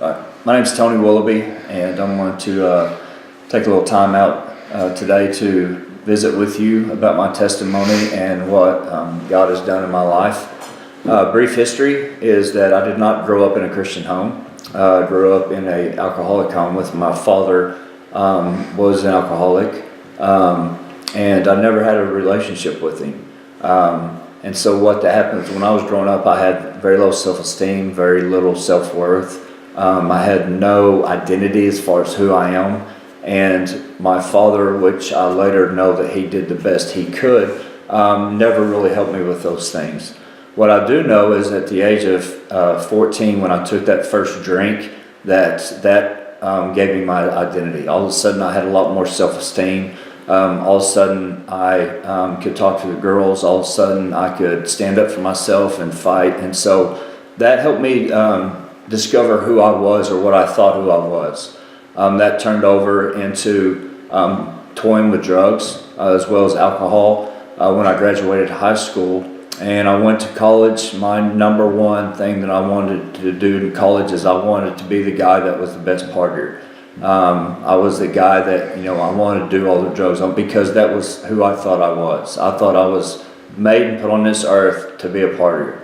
My name's Tony Willoughby, and I'm going to take a little time out today to visit with you about my testimony and what God has done in my life. Brief history is that I did not grow up in a Christian home. I grew up in an alcoholic home with my father was an alcoholic, and I never had a relationship with him. And so what happens when I was growing up, I had very low self-esteem, very little self-worth. I had no identity as far as who I am. And my father, which I later know that he did the best he could, never really helped me with those things. What I do know is at the age of 14, when I took that first drink, that gave me my identity. All of a sudden I had a lot more self-esteem. All of a sudden I could talk to the girls. All of a sudden I could stand up for myself and fight. And so that helped me discover who I was, or what I thought who I was. That turned over into toying with drugs as well as alcohol when I graduated high school. And I went to college. My number one thing that I wanted to do in college is I wanted to be the guy that was the best partier. I was the guy that, I wanted to do all the drugs on, because that was who I thought I was. I thought I was made and put on this earth to be a partier.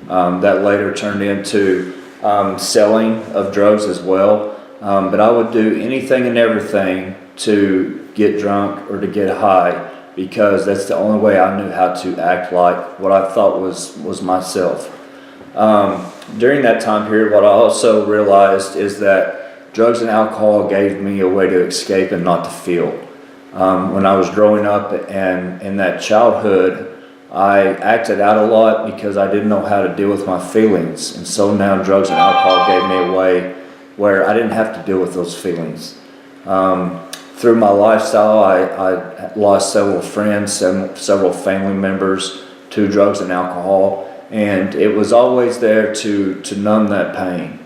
That later turned into selling of drugs as well. But I would do anything and everything to get drunk or to get high, because that's the only way I knew how to act like what I thought was myself. During that time period, what I also realized is that drugs and alcohol gave me a way to escape and not to feel. When I was growing up and in that childhood, I acted out a lot because I didn't know how to deal with my feelings. And so now drugs and alcohol gave me a way where I didn't have to deal with those feelings. Through my lifestyle, I lost several friends, several family members to drugs and alcohol, and it was always there to numb that pain.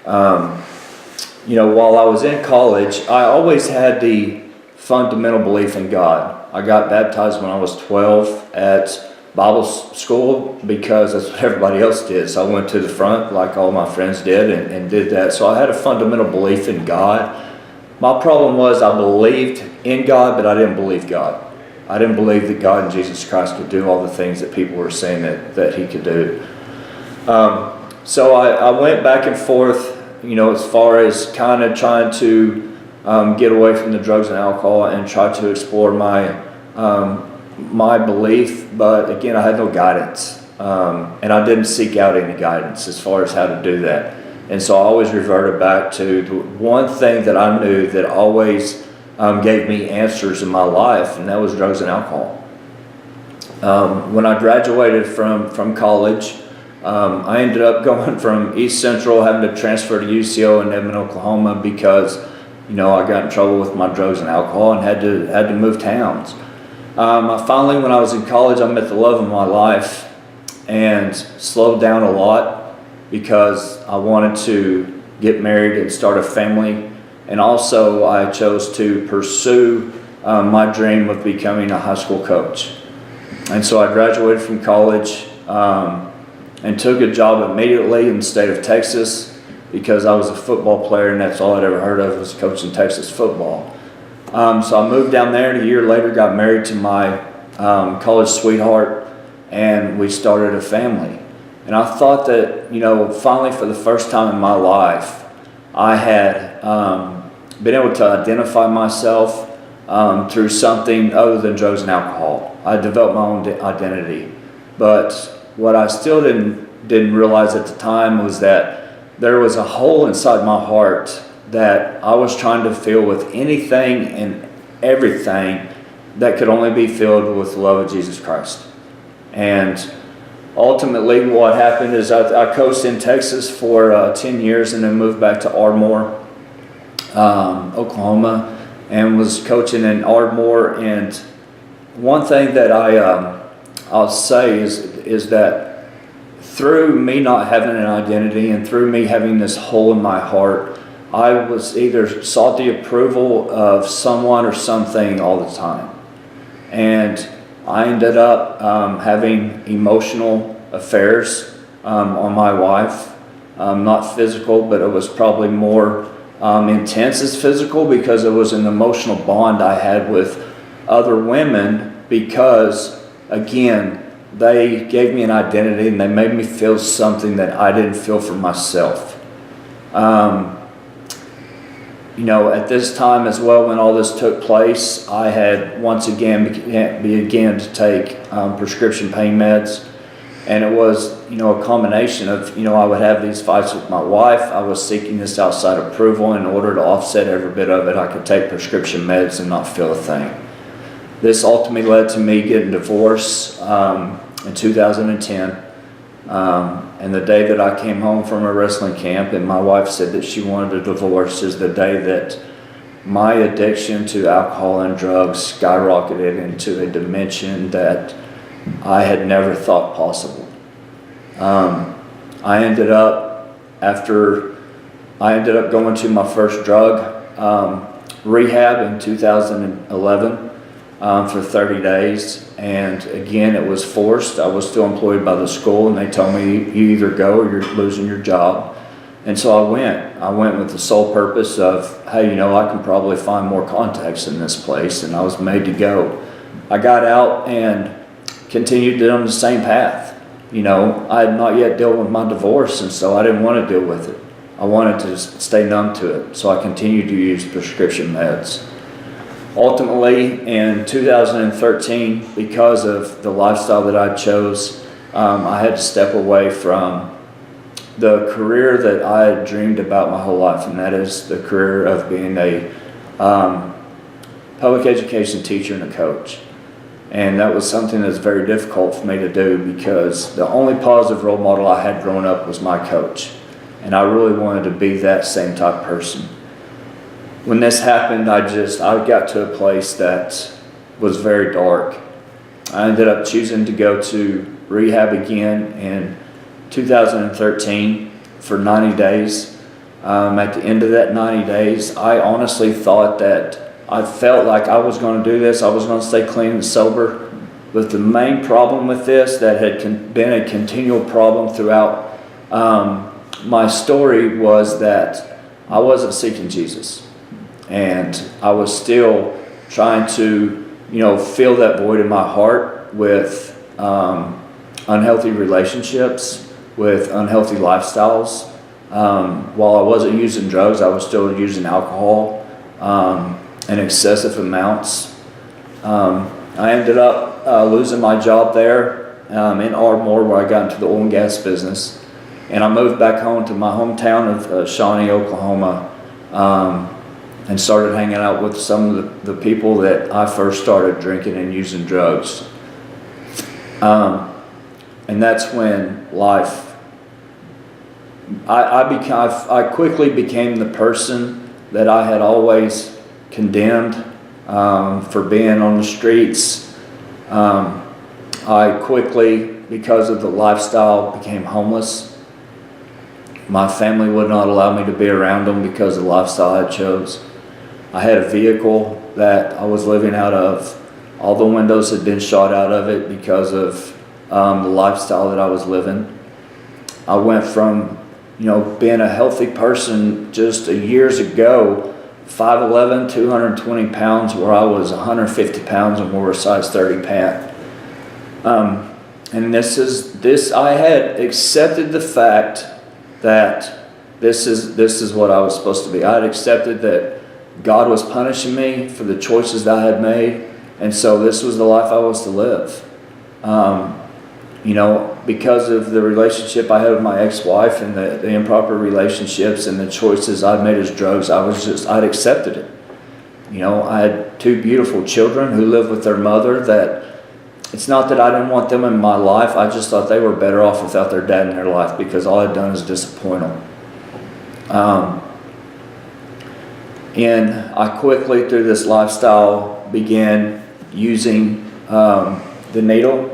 While I was in college, I always had the fundamental belief in God. I got baptized when I was 12 at Bible school because that's what everybody else did. So I went to the front like all my friends did and did that. So I had a fundamental belief in God. My problem was I believed in God, but I didn't believe God. I didn't believe that God and Jesus Christ could do all the things that people were saying that he could do. So I went back and forth, as far as kind of trying to get away from the drugs and alcohol and try to explore my belief, but again, I had no guidance, and I didn't seek out any guidance as far as how to do that. And so I always reverted back to the one thing that I knew that always gave me answers in my life, and that was drugs and alcohol. When I graduated from college, I ended up going from East Central, having to transfer to UCO in Edmond, Oklahoma, because I got in trouble with my drugs and alcohol and had to move towns. Finally, when I was in college, I met the love of my life and slowed down a lot because I wanted to get married and start a family. And also I chose to pursue my dream of becoming a high school coach. And so I graduated from college and took a job immediately in the state of Texas, because I was a football player and that's all I'd ever heard of was coaching Texas football. So I moved down there, and a year later got married to my college sweetheart, and we started a family. And I thought that, finally for the first time in my life, I had been able to identify myself through something other than drugs and alcohol. I developed my own identity. But what I still didn't realize at the time was that there was a hole inside my heart that I was trying to fill with anything and everything that could only be filled with the love of Jesus Christ. And ultimately what happened is I coached in Texas for 10 years and then moved back to Ardmore, Oklahoma, and was coaching in Ardmore. And one thing that I'll say is that through me not having an identity and through me having this hole in my heart, I was either sought the approval of someone or something all the time. And I ended up having emotional affairs on my wife. not physical, but it was probably more intense as physical, because it was an emotional bond I had with other women, because again, they gave me an identity and they made me feel something that I didn't feel for myself. At this time as well, when all this took place, I had once again began to take prescription pain meds. And it was, a combination of, I would have these fights with my wife. I was seeking this outside approval. In order to offset every bit of it, I could take prescription meds and not feel a thing. This ultimately led to me getting divorced in 2010. And the day that I came home from a wrestling camp and my wife said that she wanted a divorce is the day that my addiction to alcohol and drugs skyrocketed into a dimension that I had never thought possible. I ended up going to my first drug rehab in 2011 for 30 days. And again, it was forced. I was still employed by the school, and they told me, you either go or you're losing your job. And so I went. I went with the sole purpose of, hey, I can probably find more contacts in this place, and I was made to go. I got out and continued on the same path. I had not yet dealt with my divorce, and so I didn't want to deal with it. I wanted to stay numb to it, so I continued to use prescription meds. Ultimately, in 2013, because of the lifestyle that I chose, I had to step away from the career that I had dreamed about my whole life, and that is the career of being a public education teacher and a coach. And that was something that's very difficult for me to do, because the only positive role model I had growing up was my coach. And I really wanted to be that same type of person. When this happened, I got to a place that was very dark. I ended up choosing to go to rehab again in 2013 for 90 days. At the end of that 90 days, I honestly thought that I felt like I was going to do this. I was going to stay clean and sober. But the main problem with this that had been a continual problem throughout my story was that I wasn't seeking Jesus. And I was still trying to, fill that void in my heart with unhealthy relationships, with unhealthy lifestyles. While I wasn't using drugs, I was still using alcohol in excessive amounts. I ended up losing my job there in Ardmore, where I got into the oil and gas business. And I moved back home to my hometown of Shawnee, Oklahoma, and started hanging out with some of the people that I first started drinking and using drugs. And that's when life, I quickly became the person that I had always condemned for being on the streets. I quickly, because of the lifestyle, became homeless. My family would not allow me to be around them because of the lifestyle I chose. I had a vehicle that I was living out of. All the windows had been shot out of it because of the lifestyle that I was living. I went from, being a healthy person just years ago, 5'11", 220 pounds, where I was 150 pounds and wore a size 30 pant. And I had accepted the fact that this is what I was supposed to be. I had accepted that God was punishing me for the choices that I had made, and so this was the life I was to live. Because of the relationship I had with my ex-wife and the improper relationships and the choices I made as drugs, I'd accepted it. I had two beautiful children who lived with their mother. That it's not that I didn't want them in my life. I just thought they were better off without their dad in their life, because all I'd done is disappoint them. And I quickly, through this lifestyle, began using the needle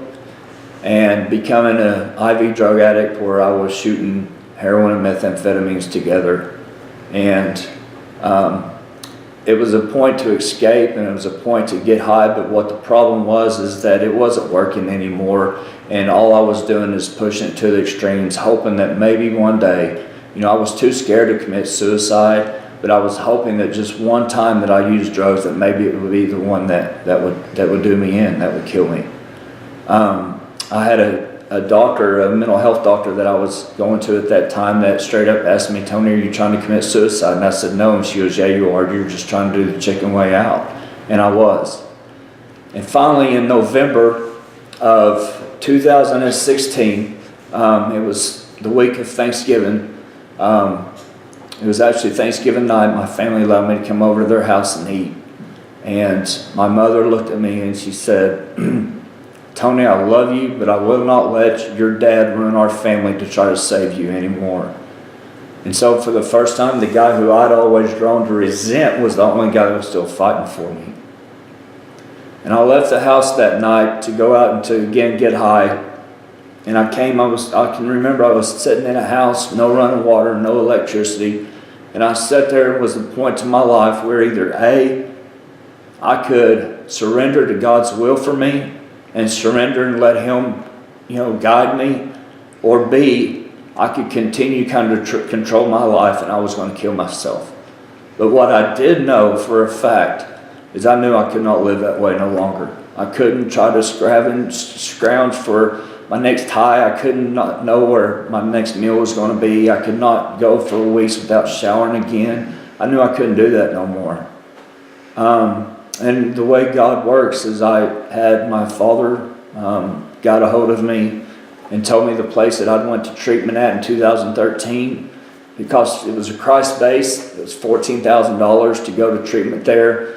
and becoming an IV drug addict, where I was shooting heroin and methamphetamines together. And it was a point to escape, and it was a point to get high, but what the problem was is that it wasn't working anymore, and all I was doing is pushing it to the extremes, hoping that maybe one day I was too scared to commit suicide, but I was hoping that just one time that I used drugs, that maybe it would be the one that would do me in, that would kill me. I had a doctor, a mental health doctor that I was going to at that time, that straight up asked me, "Tony, are you trying to commit suicide?" And I said, "No." And she goes, "Yeah, you are. You're just trying to do the chicken way out." And I was. And finally, in November of 2016, it was the week of Thanksgiving. It was actually Thanksgiving night. My family allowed me to come over to their house and eat. And my mother looked at me and she said, "Tony, I love you, but I will not let your dad ruin our family to try to save you anymore." And so for the first time, the guy who I'd always grown to resent was the only guy that was still fighting for me. And I left the house that night to go out and to again get high. And I can remember I was sitting in a house, no running water, no electricity. And I sat there, and was the point to my life where either A, I could surrender to God's will for me and surrender and let Him, guide me, or B, I could continue kind of control my life and I was going to kill myself. But what I did know for a fact is I knew I could not live that way no longer. I couldn't try to scrounge for my next high. I couldn't not know where my next meal was going to be. I could not go for weeks without showering again. I knew I couldn't do that no more. And the way God works is I had my father got a hold of me and told me the place that I went to treatment at in 2013. It was a Christ base. It was $14,000 to go to treatment there.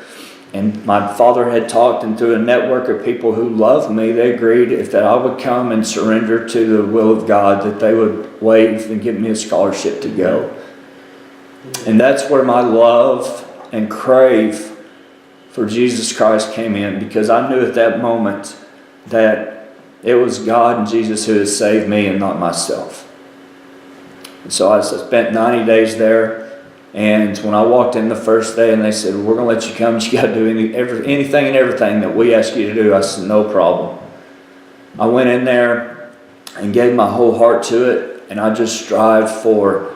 And my father had talked, and through a network of people who loved me, they agreed if I would come and surrender to the will of God, that they would waive and give me a scholarship to go. And that's where my love and crave for Jesus Christ came in, because I knew at that moment that it was God and Jesus who had saved me and not myself. And so I spent 90 days there. And when I walked in the first day and they said, "We're going to let you come, you got to do anything and everything that we ask you to do," I said, "No problem." I went in there and gave my whole heart to it, and I just strive for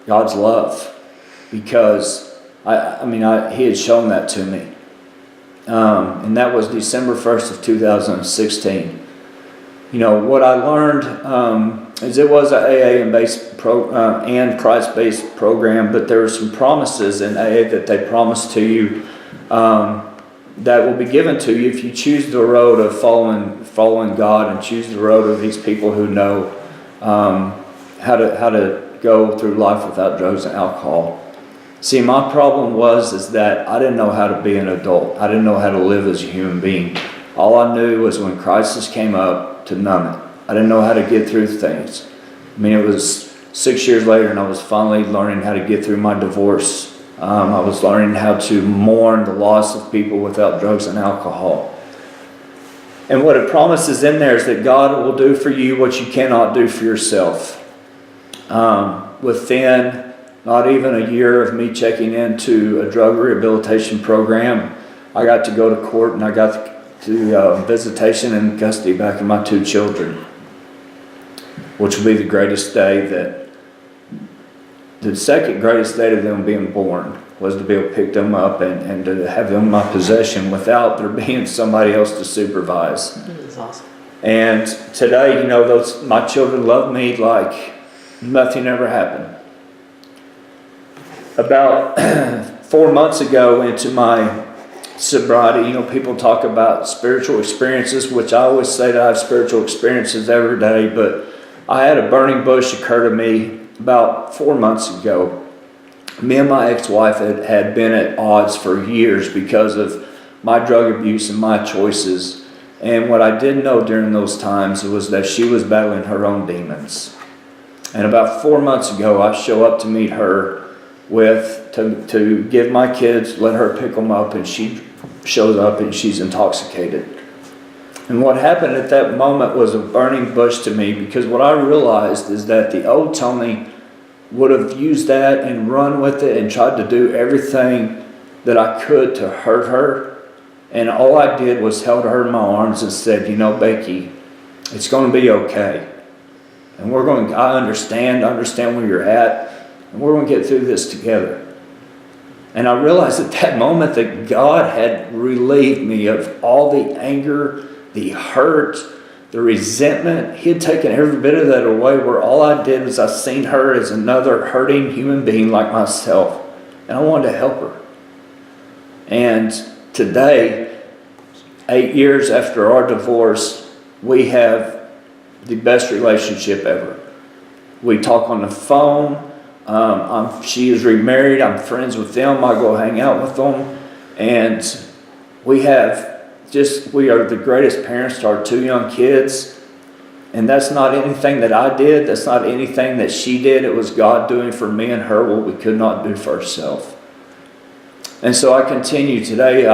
God's love, because He had shown that to me. And that was December 1st of 2016. What I learned is it was an AA and Christ-based program, but there were some promises in AA that they promised to you that will be given to you if you choose the road of following God and choose the road of these people who know how to go through life without drugs and alcohol. See, my problem is that I didn't know how to be an adult. I didn't know how to live as a human being. All I knew was when crisis came up, to numb it. I didn't know how to get through things. It was 6 years later, and I was finally learning how to get through my divorce. I was learning how to mourn the loss of people without drugs and alcohol. And what it promises in there is that God will do for you what you cannot do for yourself. Within not even a year of me checking into a drug rehabilitation program, I got to go to court, and I got to visitation and custody back of my 2 children, which will be the greatest day the second greatest day of them being born was to be able to pick them up and to have them in my possession without there being somebody else to supervise. That's awesome. And today, my children love me like nothing ever happened. About 4 months ago into my sobriety, people talk about spiritual experiences, which I always say that I have spiritual experiences every day, but I had a burning bush occur to me about 4 months ago. Me and my ex-wife had been at odds for years because of my drug abuse and my choices. And what I didn't know during those times was that she was battling her own demons. And about 4 months ago, I show up to meet her to give my kids, let her pick them up, and she shows up and she's intoxicated. And what happened at that moment was a burning bush to me, because what I realized is that the old Tony would have used that and run with it and tried to do everything that I could to hurt her. And all I did was held her in my arms and said, "Becky, it's going to be okay. And I understand where you're at, and we're going to get through this together. And I realized at that moment that God had relieved me of all the anger, the hurt, the resentment. He had taken every bit of that away, where all I did was I seen her as another hurting human being like myself. And I wanted to help her. And today, 8 years after our divorce, we have the best relationship ever. We talk on the phone. She is remarried. I'm friends with them. I go hang out with them. And we are the greatest parents to our 2 young kids. And that's not anything that I did. That's not anything that she did. It was God doing for me and her what we could not do for ourselves. And so I continue today.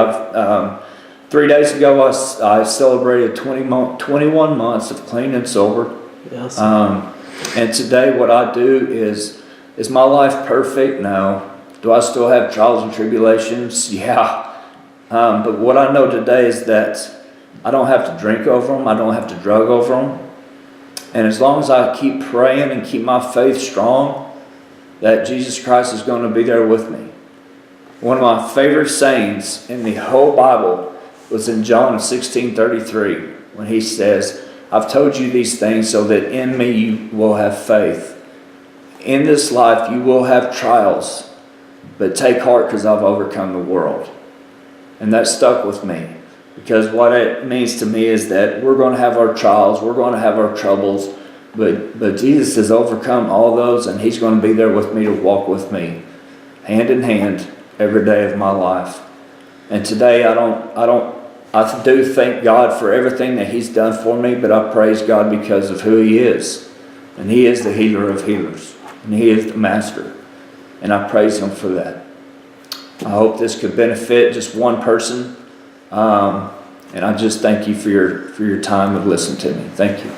3 days ago, I celebrated 21 months of clean and sober. Yes. And today what I do is my life perfect? No. Do I still have trials and tribulations? Yeah. But what I know today is that I don't have to drink over them. I don't have to drug over them. And as long as I keep praying and keep my faith strong, that Jesus Christ is going to be there with me. One of my favorite sayings in the whole Bible was in John 16:33, when he says, I've told you these things so that in me you will have faith. In this life you will have trials, but take heart because I've overcome the world. And that stuck with me, because what it means to me is that we're going to have our trials, we're going to have our troubles, but Jesus has overcome all those, and he's going to be there with me to walk with me, hand in hand, every day of my life. And today I do thank God for everything that he's done for me, but I praise God because of who he is. And he is the healer of healers. And he is the master. And I praise him for that. I hope this could benefit just one person. And I just thank you for your time of listening to me. Thank you.